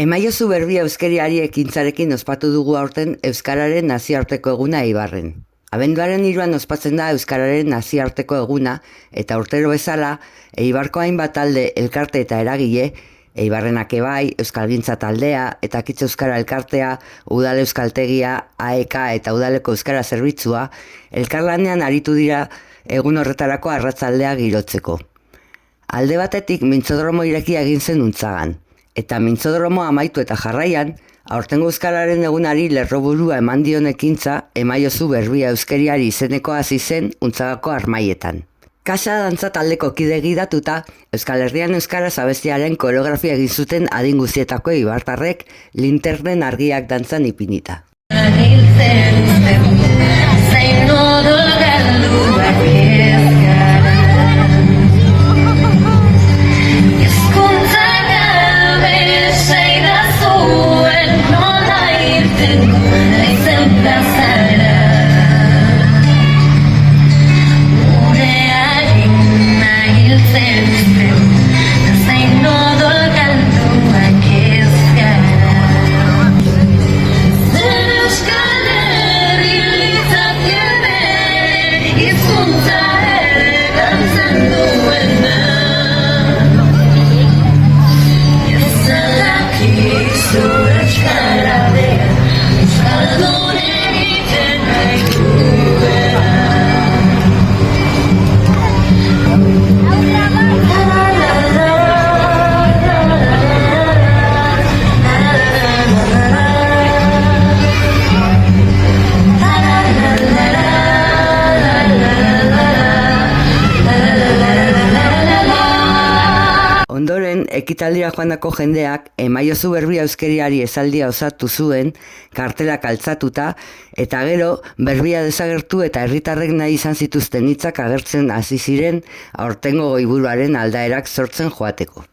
Emaiozu Berbia euskeriari ekintzarekin ospatu dugu aurten Euskararen nazioarteko eguna Eibarren. Abenduaren 3 ospatzen da Euskararen nazioarteko eguna eta urtero bezala Eibarko hainbat talde, elkarte eta eragile, Eibarrenak ebai, Euskalgintza taldea eta Kitz Euskara elkartea, Udal Euskaltegia, AEK eta Udaleko Euskara Zerbitzua, elkarlanean aritu dira egun horretarako arratsaldea girotzeko. Alde batetik mintzodromo irekia egin zen Untzagan, eta mintzodromo amaitu eta jarraian, aurtengo euskararen egunari lerroburua eman dion ekintza Emaiozu Berbia euskeriari izeneko hasi zen Untzagako armaietan. Kasa dantza taldeko kide gidatuta, Euskal Herrian euskaraz abestiaren koreografia egin zuten adin guztietako eibartarrek linternen argiak dantzan ipinita. Ondoren, ekitaldira joandako jendeak Emaiozu Berbia euskeriari esaldia osatu zuen, kartelak altzatuta, eta gero berbia desagertu eta herritarrek nahi izan zituzten hitzak agertzen hasi ziren aurtengo goiburuaren aldaerak sortzen joateko.